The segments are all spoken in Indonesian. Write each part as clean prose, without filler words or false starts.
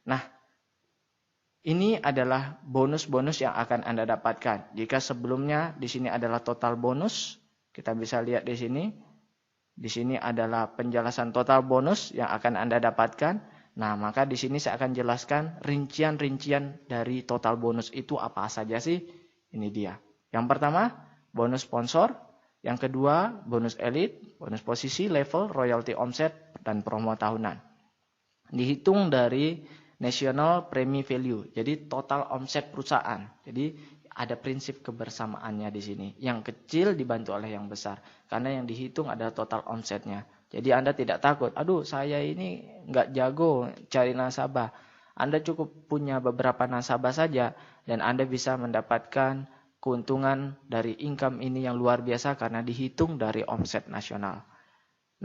Nah, ini adalah bonus-bonus yang akan Anda dapatkan. Jika sebelumnya di sini adalah total bonus, kita bisa lihat di sini. Di sini adalah penjelasan total bonus yang akan Anda dapatkan. Nah, maka di sini saya akan jelaskan rincian-rincian dari total bonus itu apa saja sih. Ini dia. Yang pertama, bonus sponsor. Yang kedua, bonus elite, bonus posisi, level, royalty omset, dan promo tahunan. Dihitung dari National Premi Value. Jadi total omset perusahaan. Jadi ada prinsip kebersamaannya di sini. Yang kecil dibantu oleh yang besar. Karena yang dihitung adalah total omsetnya. Jadi Anda tidak takut, aduh saya ini nggak jago cari nasabah. Anda cukup punya beberapa nasabah saja. Dan Anda bisa mendapatkan keuntungan dari income ini yang luar biasa karena dihitung dari omset nasional.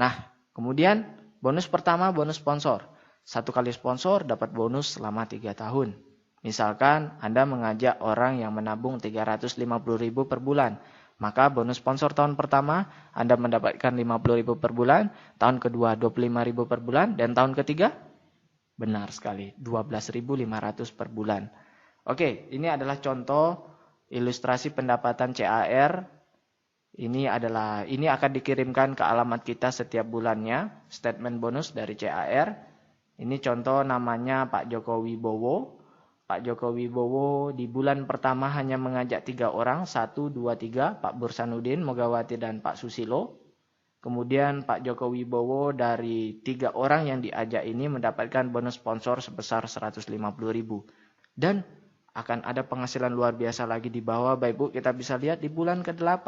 Nah, kemudian bonus pertama bonus sponsor. 1 kali sponsor dapat bonus selama 3 tahun. Misalkan Anda mengajak orang yang menabung 350.000 per bulan. Maka bonus sponsor tahun pertama Anda mendapatkan 50.000 per bulan. Tahun kedua 25.000 per bulan. Dan tahun ketiga benar sekali 12.500 per bulan. Oke, ini adalah contoh ilustrasi pendapatan CAR. Ini akan dikirimkan ke alamat kita setiap bulannya. Statement bonus dari CAR. Ini contoh namanya Pak Joko Wibowo. Pak Joko Wibowo di bulan pertama hanya mengajak 3 orang. 1, 2, 3. Pak Bursanuddin, Mogawati, dan Pak Susilo. Kemudian Pak Joko Wibowo dari 3 orang yang diajak ini mendapatkan bonus sponsor sebesar 150.000. Dan akan ada penghasilan luar biasa lagi di bawah. Bapak Ibu, kita bisa lihat di bulan ke-8.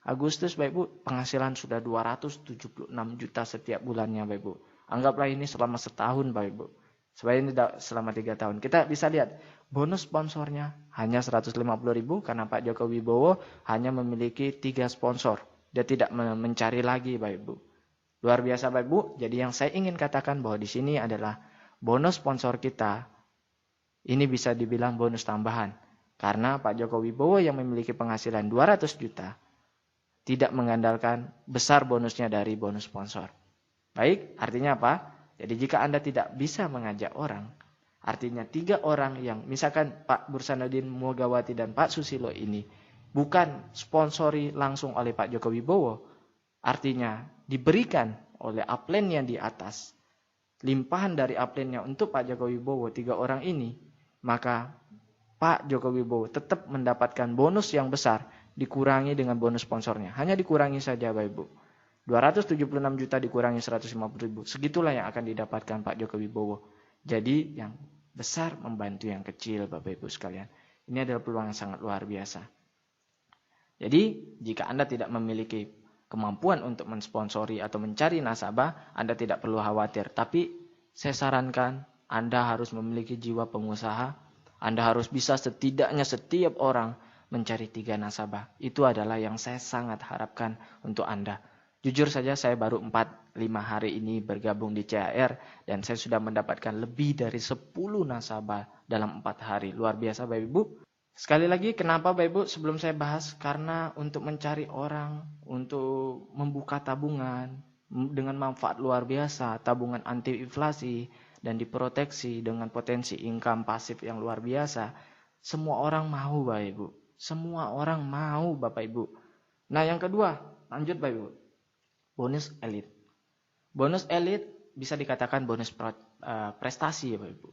Agustus, Bapak Ibu, penghasilan sudah 276 juta setiap bulannya, Bapak Ibu. Anggaplah ini selama setahun, Bapak Ibu. Supaya ini selama 3 tahun. Kita bisa lihat, bonus sponsornya hanya 150.000 karena Pak Joko Wibowo hanya memiliki 3 sponsor. Dia tidak mencari lagi, Bapak Ibu. Luar biasa, Bapak Ibu. Jadi yang saya ingin katakan bahwa di sini adalah bonus sponsor kita. Ini bisa dibilang bonus tambahan. Karena Pak Joko Wibowo yang memiliki penghasilan 200 juta. Tidak mengandalkan besar bonusnya dari bonus sponsor. Baik, artinya apa? Jadi jika Anda tidak bisa mengajak orang, artinya 3 orang yang misalkan Pak Bursanuddin, Mogawati, dan Pak Susilo ini bukan sponsori langsung oleh Pak Joko Wibowo, artinya diberikan oleh upline yang di atas, limpahan dari upline-nya untuk Pak Joko Wibowo 3 orang ini, maka Pak Joko Wibowo tetap mendapatkan bonus yang besar dikurangi dengan bonus sponsornya. Hanya dikurangi saja, Bapak Ibu. 276 juta dikurangi 150.000. Segitulah yang akan didapatkan Pak Joko Wibowo. Jadi yang besar membantu yang kecil, Bapak Ibu sekalian. Ini adalah peluang yang sangat luar biasa. Jadi jika Anda tidak memiliki kemampuan untuk mensponsori atau mencari nasabah, Anda tidak perlu khawatir. Tapi saya sarankan Anda harus memiliki jiwa pengusaha. Anda harus bisa setidaknya setiap orang mencari 3 nasabah. Itu adalah yang saya sangat harapkan untuk Anda. Jujur saja saya baru 4-5 hari ini bergabung di CAR dan saya sudah mendapatkan lebih dari 10 nasabah dalam 4 hari. Luar biasa, Bapak Ibu. Sekali lagi, kenapa Bapak Ibu sebelum saya bahas? Karena untuk mencari orang, untuk membuka tabungan dengan manfaat luar biasa, tabungan anti inflasi dan diproteksi dengan potensi income pasif yang luar biasa. Semua orang mau, Bapak Ibu. Semua orang mau, Bapak Ibu. Nah, yang kedua, lanjut Bapak Ibu. Bonus elite. Bonus elite bisa dikatakan bonus prestasi ya Bapak Ibu.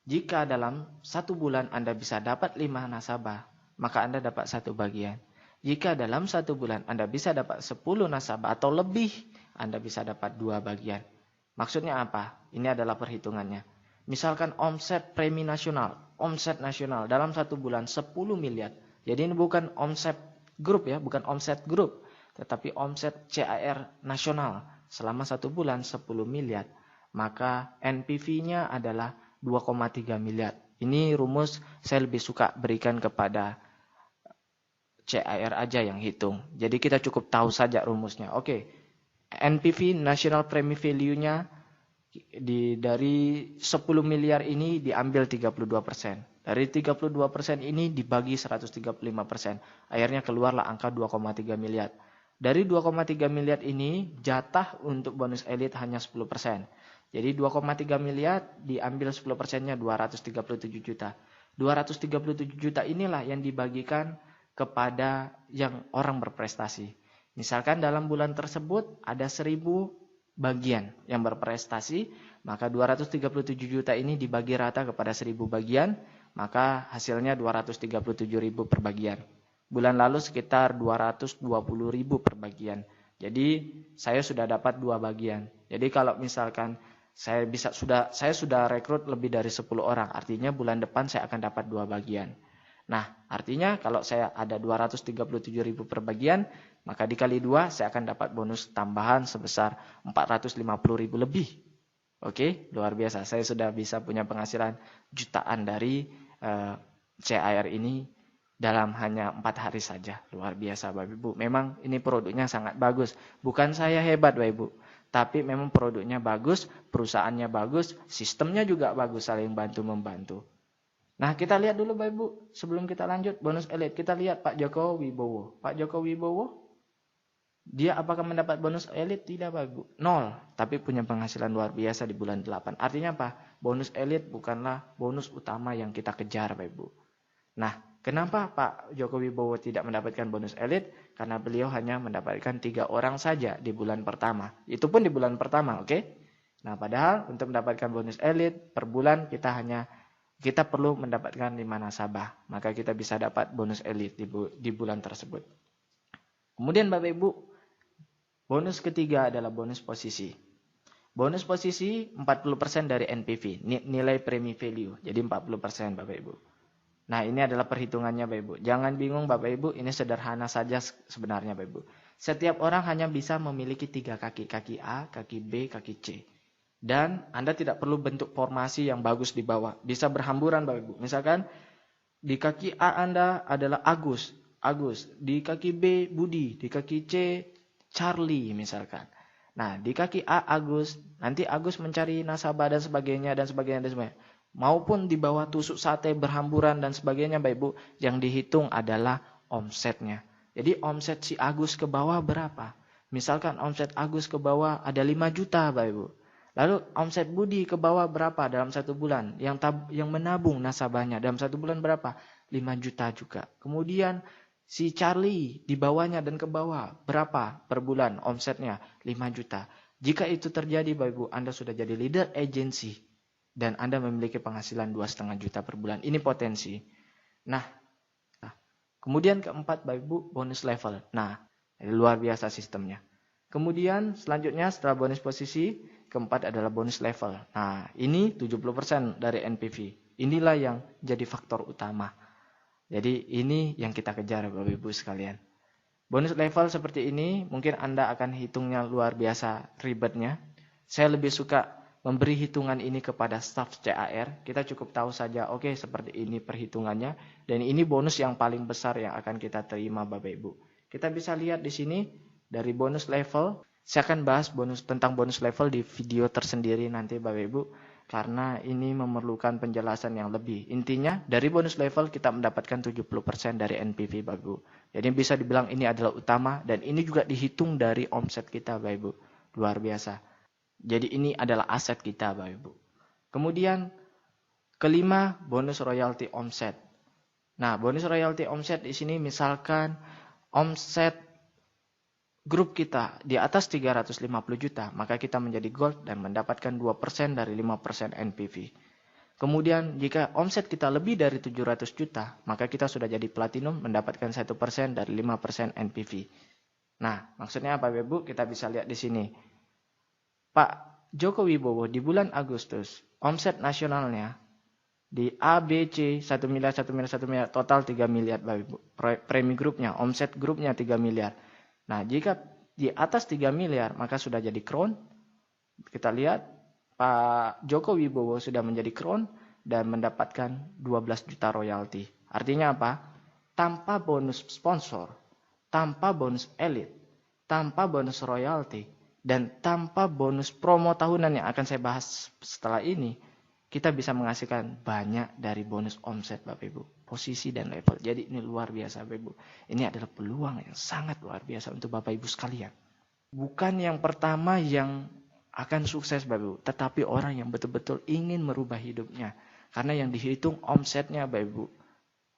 Jika dalam 1 bulan Anda bisa dapat 5 nasabah, maka Anda dapat 1 bagian. Jika dalam 1 bulan Anda bisa dapat 10 nasabah atau lebih, Anda bisa dapat 2 bagian. Maksudnya apa? Ini adalah perhitungannya. Misalkan omset premi nasional, omset nasional dalam 1 bulan 10 miliar. Jadi ini bukan omset grup ya, bukan omset grup. Tetapi omset CAR nasional selama 1 bulan 10 miliar. Maka NPV-nya adalah 2,3 miliar. Ini rumus saya lebih suka berikan kepada CAR aja yang hitung. Jadi kita cukup tahu saja rumusnya. Oke, NPV National Premi Value-nya dari 10 miliar ini diambil 32%. Dari 32% ini dibagi 135%. Akhirnya keluarlah angka 2,3 miliar. Dari 2,3 miliar ini jatah untuk bonus elite hanya 10%. Jadi 2,3 miliar diambil 10%-nya 237 juta. 237 juta inilah yang dibagikan kepada yang orang berprestasi. Misalkan dalam bulan tersebut ada 1.000 bagian yang berprestasi, maka 237 juta ini dibagi rata kepada 1.000 bagian, maka hasilnya 237.000 per bagian. Bulan lalu sekitar 220.000 per bagian. Jadi saya sudah dapat 2 bagian. Jadi kalau misalkan saya sudah rekrut lebih dari 10 orang, artinya bulan depan saya akan dapat 2 bagian. Nah, artinya kalau saya ada 237.000 per bagian, maka dikali 2 saya akan dapat bonus tambahan sebesar 450.000 lebih. Oke, luar biasa. Saya sudah bisa punya penghasilan jutaan dari CAR ini dalam hanya 4 hari saja. Luar biasa Bapak Ibu. Memang ini produknya sangat bagus. Bukan saya hebat Bapak Ibu, tapi memang produknya bagus, perusahaannya bagus, sistemnya juga bagus, saling bantu-membantu. Nah, kita lihat dulu Bapak Ibu, sebelum kita lanjut bonus elit, kita lihat Pak Joko Wibowo. Pak Joko Wibowo, dia apakah mendapat bonus elit? Tidak Bapak Ibu, 0. Tapi punya penghasilan luar biasa di bulan 8. Artinya apa? Bonus elit bukanlah bonus utama yang kita kejar Bapak Ibu. Nah, kenapa Pak Joko Wibowo tidak mendapatkan bonus elit? Karena beliau hanya mendapatkan 3 orang saja di bulan pertama. Itu pun di bulan pertama, oke? Nah, padahal untuk mendapatkan bonus elit per bulan kita perlu mendapatkan 5 nasabah. Maka kita bisa dapat bonus elit di bulan tersebut. Kemudian Bapak Ibu, bonus ketiga adalah bonus posisi. Bonus posisi 40% dari NPV, nilai premi value. Jadi 40% Bapak Ibu. Nah, ini adalah perhitungannya Bapak Ibu. Jangan bingung Bapak Ibu, ini sederhana saja sebenarnya Bapak Ibu. Setiap orang hanya bisa memiliki 3 kaki. Kaki A, kaki B, kaki C. Dan Anda tidak perlu bentuk formasi yang bagus di bawah. Bisa berhamburan Bapak Ibu. Misalkan di kaki A Anda adalah Agus. Di kaki B Budi. Di kaki C Charlie misalkan. Nah, di kaki A Agus. Nanti Agus mencari nasabah dan sebagainya. Maupun di bawah tusuk sate berhamburan dan sebagainya Bapak Ibu. Yang dihitung adalah omsetnya. Jadi omset si Agus ke bawah berapa? Misalkan omset Agus ke bawah ada 5 juta Bapak Ibu. Lalu omset Budi ke bawah berapa dalam 1 bulan? Yang menabung nasabahnya dalam 1 bulan berapa? 5 juta juga. Kemudian si Charlie di bawahnya dan ke bawah berapa per bulan omsetnya? 5 juta. Jika itu terjadi Bapak Ibu, Anda sudah jadi leader agency. Dan Anda memiliki penghasilan 2,5 juta per bulan. Ini potensi. Nah, kemudian keempat Bapak Ibu, bonus level. Nah, luar biasa sistemnya. Kemudian selanjutnya setelah bonus posisi, keempat adalah bonus level. Nah, ini 70% dari NPV. Inilah yang jadi faktor utama. Jadi ini yang kita kejar Bapak Ibu sekalian. Bonus level seperti ini mungkin Anda akan hitungnya luar biasa ribetnya. Saya lebih suka memberi hitungan ini kepada staf CAR. Kita cukup tahu saja, oke, seperti ini perhitungannya. Dan ini bonus yang paling besar yang akan kita terima Bapak Ibu. Kita bisa lihat di sini dari bonus level. Saya akan bahas tentang bonus level di video tersendiri nanti Bapak Ibu. Karena ini memerlukan penjelasan yang lebih. Intinya dari bonus level kita mendapatkan 70% dari NPV Bapak Ibu. Jadi bisa dibilang ini adalah utama. Dan ini juga dihitung dari omset kita Bapak Ibu. Luar biasa. Jadi ini adalah aset kita Bapak Ibu. Kemudian kelima, bonus royalti omset. Nah, bonus royalti omset di sini misalkan omset grup kita di atas 350 juta, maka kita menjadi gold dan mendapatkan 2% dari 5% NPV. Kemudian jika omset kita lebih dari 700 juta, maka kita sudah jadi platinum mendapatkan 1% dari 5% NPV. Nah, maksudnya apa Bapak Ibu? Kita bisa lihat di sini. Pak Joko Wibowo di bulan Agustus, omset nasionalnya di A, B, C, 1 miliar, total 3 miliar Bapak Ibu. Premi grupnya, omset grupnya 3 miliar. Nah, jika di atas 3 miliar, maka sudah jadi crown. Kita lihat, Pak Joko Wibowo sudah menjadi crown dan mendapatkan 12 juta royalti. Artinya apa? Tanpa bonus sponsor, tanpa bonus elit, tanpa bonus royalti, dan tanpa bonus promo tahunan yang akan saya bahas setelah ini, kita bisa menghasilkan banyak dari bonus omset Bapak Ibu. Posisi dan level. Jadi ini luar biasa Bapak Ibu. Ini adalah peluang yang sangat luar biasa untuk Bapak Ibu sekalian. Bukan yang pertama yang akan sukses Bapak Ibu. Tetapi orang yang betul-betul ingin merubah hidupnya. Karena yang dihitung omsetnya Bapak Ibu.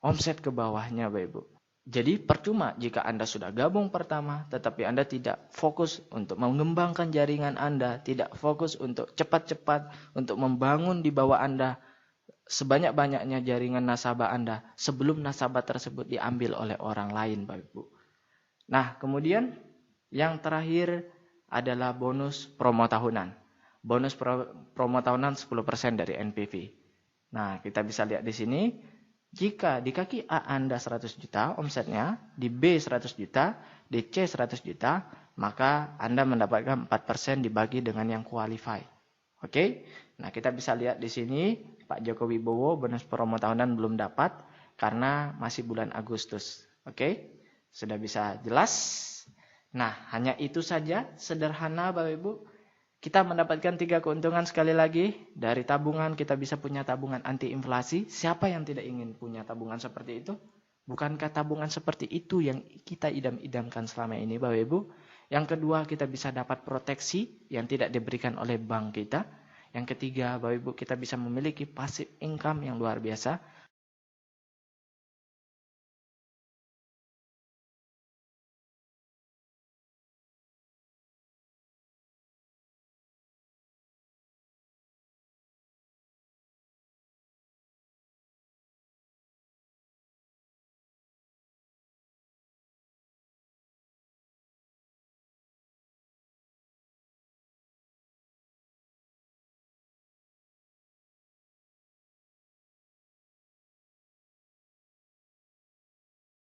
Omset ke bawahnya Bapak Ibu. Jadi percuma jika Anda sudah gabung pertama, tetapi Anda tidak fokus untuk mengembangkan jaringan Anda, tidak fokus untuk cepat-cepat untuk membangun di bawah Anda sebanyak-banyaknya jaringan nasabah Anda sebelum nasabah tersebut diambil oleh orang lain Bapak Ibu. Nah, kemudian yang terakhir adalah bonus promo tahunan. Bonus promo tahunan 10% dari NPV. Nah, kita bisa lihat di sini. Jika di kaki A Anda 100 juta omsetnya, di B 100 juta, di C 100 juta, maka Anda mendapatkan 4% dibagi dengan yang qualify. Oke? Nah, kita bisa lihat di sini Pak Joko Wibowo bonus promo tahunan belum dapat karena masih bulan Agustus. Oke? Sudah bisa jelas? Nah, hanya itu saja, sederhana Bapak Ibu. Kita mendapatkan 3 keuntungan sekali lagi. Dari tabungan kita bisa punya tabungan anti inflasi. Siapa yang tidak ingin punya tabungan seperti itu? Bukankah tabungan seperti itu yang kita idam-idamkan selama ini Bapak Ibu? Yang kedua, kita bisa dapat proteksi yang tidak diberikan oleh bank kita. Yang ketiga, Bapak Ibu, kita bisa memiliki passive income yang luar biasa.